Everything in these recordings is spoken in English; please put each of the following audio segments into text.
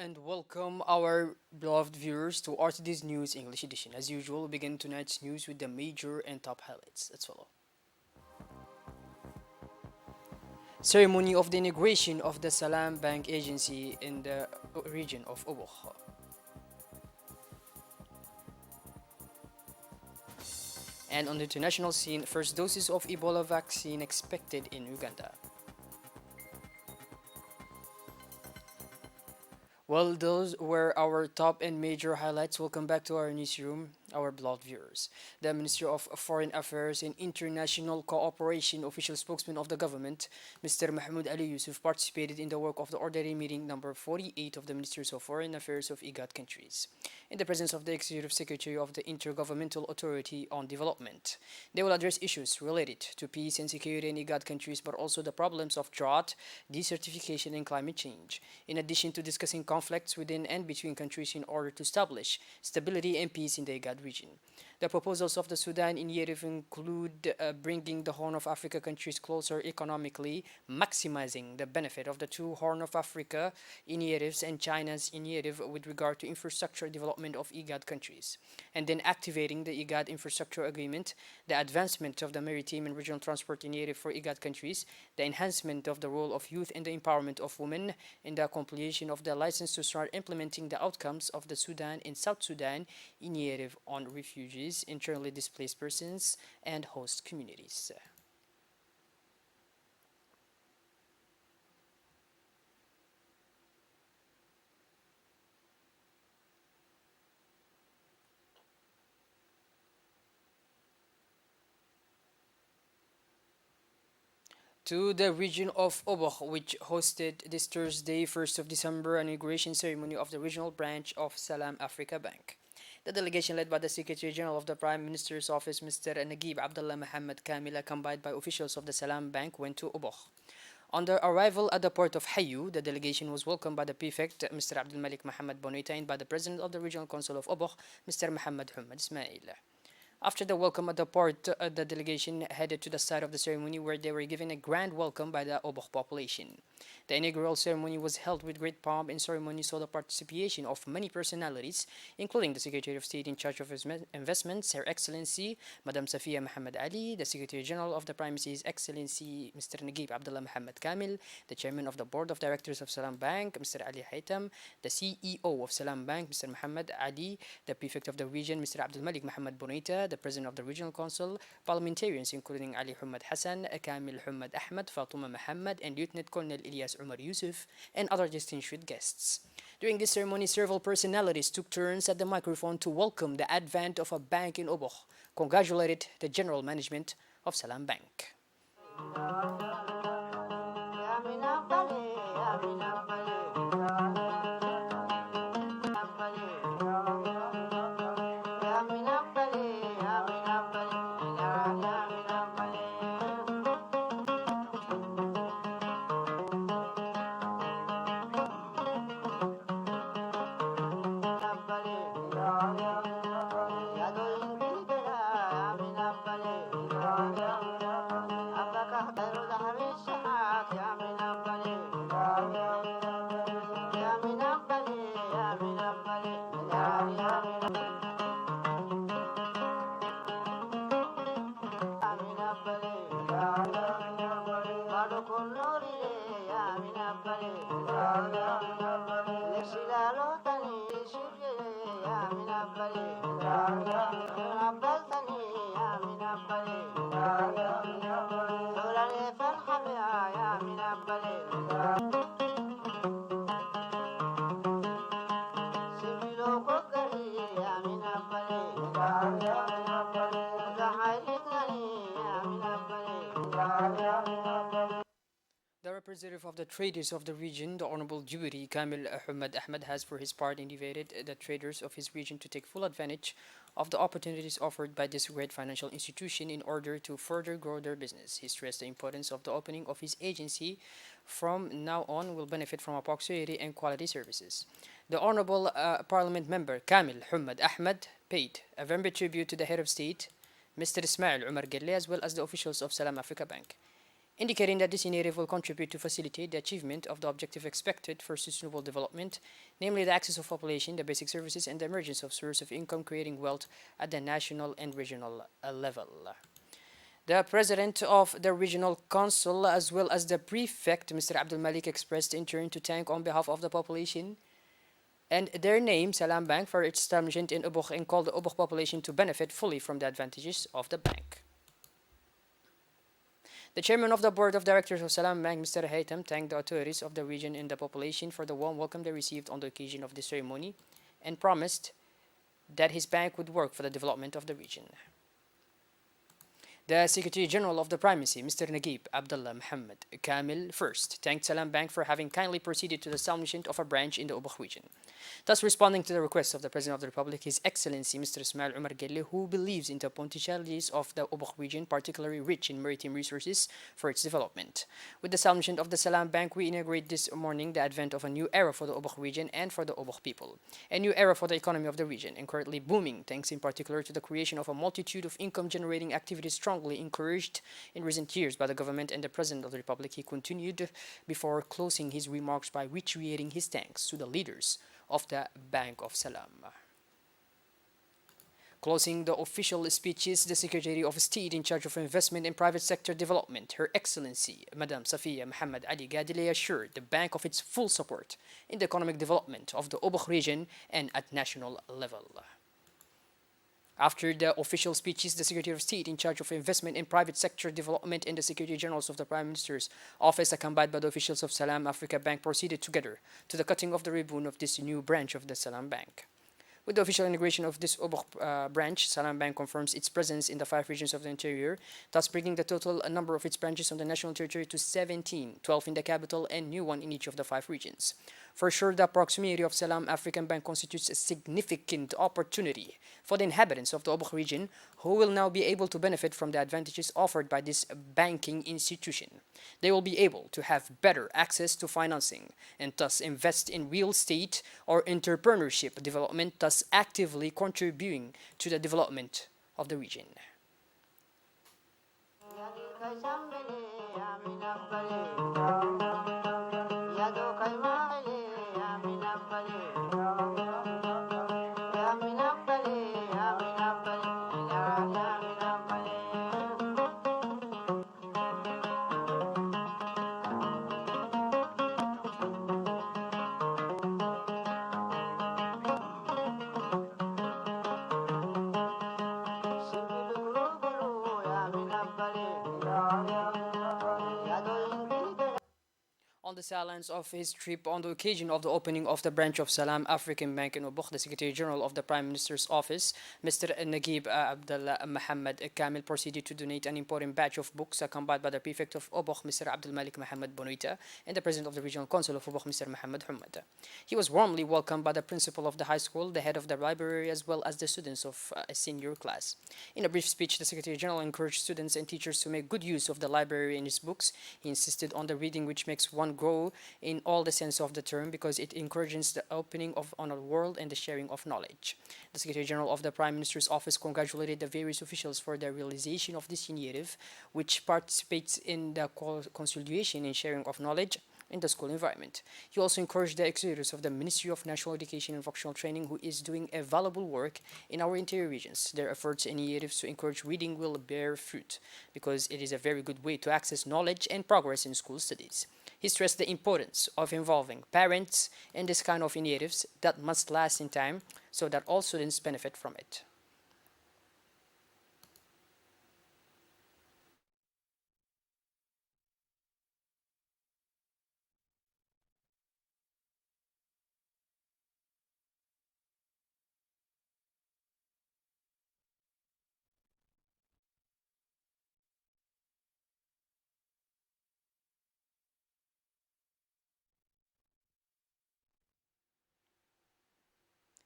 and welcome our beloved viewers to RTD's News English Edition. As usual, we begin tonight's news with the major and top highlights. Let's follow. Ceremony of the inauguration of the Salam Bank Agency in the region of Oboh. And on the international scene, first doses of Ebola vaccine expected in Uganda. Well, those were our top and major highlights. Welcome back to our newsroom, our beloved viewers. The Minister of Foreign Affairs and International Cooperation official spokesman of the government, Mr. Mahmoud Ali Yusuf, participated in the work of the ordinary meeting number 48 of the Ministers of Foreign Affairs of IGAD countries, in the presence of the Executive Secretary of the Intergovernmental Authority on Development. They will address issues related to peace and security in IGAD countries, but also the problems of drought, desertification, and climate change, in addition to discussing conflicts within and between countries in order to establish stability and peace in the IGAD region. The proposals of the Sudan initiative include bringing the Horn of Africa countries closer economically, maximizing the benefit of the two Horn of Africa initiatives and China's initiative with regard to infrastructure development of IGAD countries, and then activating the IGAD infrastructure agreement, the advancement of the maritime and regional transport initiative for IGAD countries, the enhancement of the role of youth and the empowerment of women, and the completion of the license to start implementing the outcomes of the Sudan and South Sudan initiative on refugees, internally displaced persons, and host communities. To the region of Oboh, which hosted this Thursday, 1st of December, an inauguration ceremony of the regional branch of Salam Africa Bank. The delegation led by the Secretary General of the Prime Minister's Office, Mr. Naguib Abdullah Mohammed Kamil, accompanied by officials of the Salam Bank, went to Oboh. On their arrival at the port of Hayu, the delegation was welcomed by the prefect, Mr. Abdul Malik Mohammed Bonita, and by the president of the Regional Council of Oboh, Mr. Mohammed Hamad Ismail. After the welcome at the port, the delegation headed to the site of the ceremony where they were given a grand welcome by the Oboh population. The inaugural ceremony was held with great pomp and ceremony saw the participation of many personalities, including the Secretary of State in charge of investments, Her Excellency Madam Safia Muhammad Ali, the Secretary General of the Prime Minister's Excellency Mr. Naguib Abdullah Mohammed Kamil, the Chairman of the Board of Directors of Salam Bank, Mr. Ali Haitam, the CEO of Salam Bank, Mr. Muhammad Ali, the Prefect of the region, Mr. Abdul Malik Mohammed Bonita, the President of the Regional Council, parliamentarians including Ali Humad Hassan, Kamil Humad Ahmed, Fatuma Muhammad, and Lieutenant Colonel Ilyas Umar Yusuf, and other distinguished guests. During this ceremony, several personalities took turns at the microphone to welcome the advent of a bank in Oboh, congratulated the general management of Salam Bank. The representative of the traders of the region, the Honorable Jubiri Kamil Ahmed Ahmed, has for his part invited the traders of his region to take full advantage of the opportunities offered by this great financial institution in order to further grow their business. He stressed the importance of the opening of his agency from now on will benefit from proximity and quality services. The Honorable Parliament member Kamil Humad Ahmed paid a very tribute to the head of state, Mr. Ismail Umar Gelle, as well as the officials of Salam Africa Bank. indicating that this initiative will contribute to facilitate the achievement of the objective expected for sustainable development, namely the access of population, the basic services, and the emergence of source of income creating wealth at the national and regional level. The president of the regional council, as well as the prefect, Mr. Abdul Malik, expressed in turn to thank on behalf of the population and their name, Salam Bank, for its establishment in Ubuk and called the Ubuk population to benefit fully from the advantages of the bank. The chairman of the board of directors of Salam Bank, Mr. Haytham, thanked the authorities of the region and the population for the warm welcome they received on the occasion of the ceremony and promised that his bank would work for the development of the region. The Secretary General of the Primacy, Mr. Naguib Abdullah Muhammad Kamil, first thanked Salam Bank for having kindly proceeded to the establishment of a branch in the Ubuk region. Thus, responding to the request of the President of the Republic, His Excellency Mr. Ismail Umar Gelle, who believes in the potentialities of the Ubuk region, particularly rich in maritime resources, for its development. With the establishment of the Salam Bank, we inaugurate this morning the advent of a new era for the Ubuk region and for the Ubuk people, a new era for the economy of the region, and currently booming, thanks in particular to the creation of a multitude of income-generating activities strongly encouraged in recent years by the government and the President of the Republic. He continued before closing his remarks by reiterating his thanks to the leaders of the Bank of Salam. Closing the official speeches, the Secretary of State in charge of Investment and Private Sector Development, Her Excellency Madam Safiya Muhammad Ali Gadile, assured the bank of its full support in the economic development of the Ubuk region and at national level. After the official speeches, the Secretary of State in charge of Investment and Private Sector Development and the Secretary Generals of the Prime Minister's Office, accompanied by the officials of Salam Africa Bank, proceeded together to the cutting of the ribbon of this new branch of the Salam Bank. With the official integration of this Ubuk branch, Salam Bank confirms its presence in the 5 regions of the interior, thus bringing the total number of its branches on the national territory to 17, 12 in the capital and new one in each of the 5 regions. For sure, the proximity of Salam African Bank constitutes a significant opportunity for the inhabitants of the Ubuk region, who will now be able to benefit from the advantages offered by this banking institution. They will be able to have better access to financing and thus invest in real estate or entrepreneurship development, thus actively contributing to the development of the region. On the silence of his trip on the occasion of the opening of the branch of Salam African Bank in Ubuk, the Secretary General of the Prime Minister's Office, Mr. Naguib Abdullah Muhammad Kamil, proceeded to donate an important batch of books accompanied by the Prefect of Ubuk, Mr. Abdul Malik Muhammad Bonuita, and the President of the Regional Council of Ubuk, Mr. Muhammad Humad. He was warmly welcomed by the Principal of the High School, the Head of the Library, as well as the students of a senior class. In a brief speech, the Secretary General encouraged students and teachers to make good use of the library and its books. He insisted on the reading, which makes one grow in all the sense of the term, because it encourages the opening of on a world and the sharing of knowledge. The Secretary General of the Prime Minister's Office congratulated the various officials for the realization of this initiative, which participates in the consolidation and sharing of knowledge in the school environment. He also encouraged the executives of the Ministry of National Education and Vocational Training, who is doing a valuable work in our interior regions. Their efforts and initiatives to encourage reading will bear fruit, because it is a very good way to access knowledge and progress in school studies. He stressed the importance of involving parents in this kind of initiatives that must last in time so that all students benefit from it.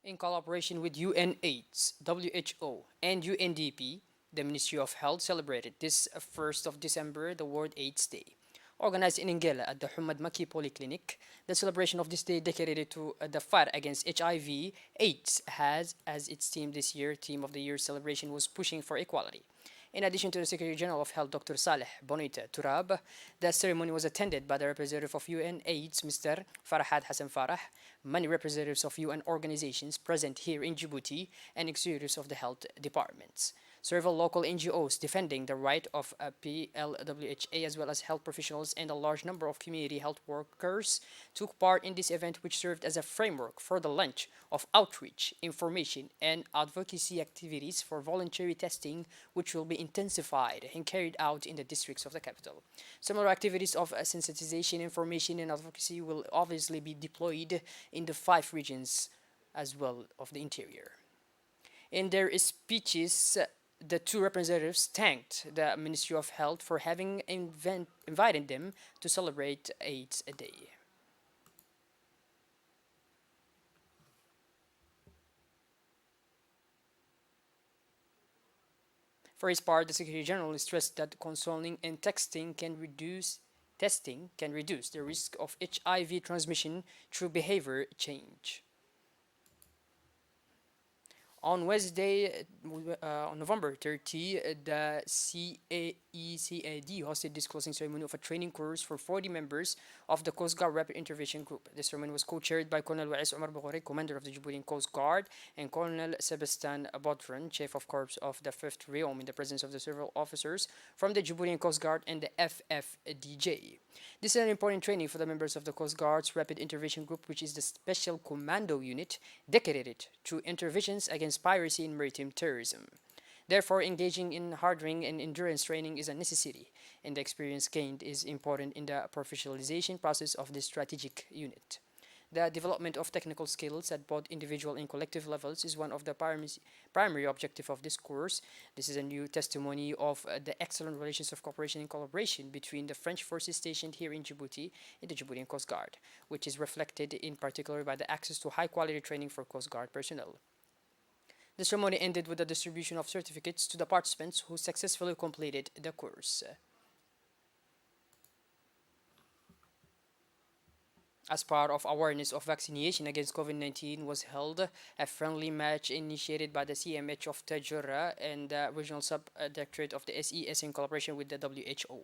In collaboration with UNAIDS, WHO, and UNDP, the Ministry of Health celebrated this 1st of December, the World AIDS Day. Organized in Ingela at the Humad Maki Polyclinic, the celebration of this day dedicated to the fight against HIV/AIDS has as its theme this year. Theme of the year celebration was pushing for equality. In addition to the Secretary General of Health, Dr. Saleh Bonita Turab, the ceremony was attended by the representative of UNAIDS, Mr. Farhad Hassan Farah, many representatives of UN organizations present here in Djibouti, and executives of the health departments. Several local NGOs defending the right of PLWHA as well as health professionals and a large number of community health workers took part in this event, which served as a framework for the launch of outreach, information, and advocacy activities for voluntary testing, which will be intensified and carried out in the districts of the capital. Similar activities of sensitization, information, and advocacy will obviously be deployed in the 5 regions as well of the interior. In their speeches, the 2 representatives thanked the Ministry of Health for having invited them to celebrate AIDS Day. For his part, the Secretary General stressed that consoling and testing can reduce the risk of HIV transmission through behavior change. On Wednesday, on November 30, the CAECAD hosted this closing ceremony of a training course for 40 members of the Coast Guard Rapid Intervention Group. The ceremony was co-chaired by Colonel Wais Omar Bokhori, Commander of the Djiboutian Coast Guard, and Colonel Sebastien Bodran, Chief of Corps of the 5th Realm, in the presence of the several officers from the Djiboutian Coast Guard and the FFDJ. This is an important training for the members of the Coast Guard's Rapid Intervention Group, which is the special commando unit dedicated to interventions against piracy and maritime terrorism. Therefore, engaging in hardening and endurance training is a necessity, and the experience gained is important in the professionalization process of this strategic unit. The development of technical skills at both individual and collective levels is one of the primary objectives of this course. This is a new testimony of the excellent relations of cooperation and collaboration between the French forces stationed here in Djibouti and the Djiboutian Coast Guard, which is reflected in particular by the access to high-quality training for Coast Guard personnel. The ceremony ended with the distribution of certificates to the participants who successfully completed the course. As part of awareness of vaccination against COVID-19 was held a friendly match initiated by the CMH of Tajura and the Regional Sub-Directorate of the SES in collaboration with the WHO.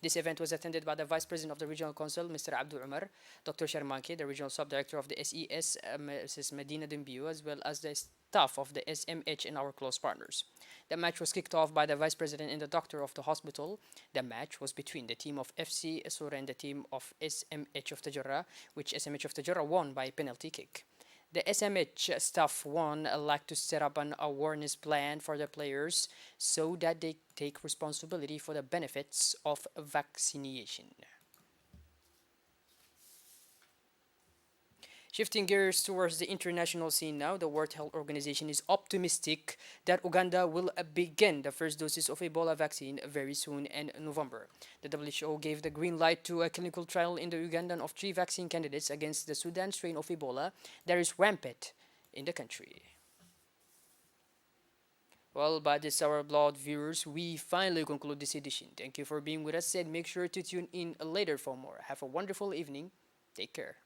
This event was attended by the Vice President of the Regional Council, Mr. Abdul Umar, Dr. Sharmanke, the Regional Sub-Director of the SES, Mrs. Medina Dimbiu, as well as the staff of the SMH and our close partners. The match was kicked off by the Vice President and the doctor of the hospital. The match was between the team of FC Sura and the team of SMH of Tajura, which SMH of Tajura won by penalty kick. The SMH staff like to set up an awareness plan for the players so that they take responsibility for the benefits of vaccination. Shifting gears towards the international scene now, the World Health Organization is optimistic that Uganda will begin the first doses of Ebola vaccine very soon in November. The WHO gave the green light to a clinical trial in the Ugandan of 3 vaccine candidates against the Sudan strain of Ebola that is rampant in the country. Well, by this, our blood viewers, we finally conclude this edition. Thank you for being with us and make sure to tune in later for more. Have a wonderful evening. Take care.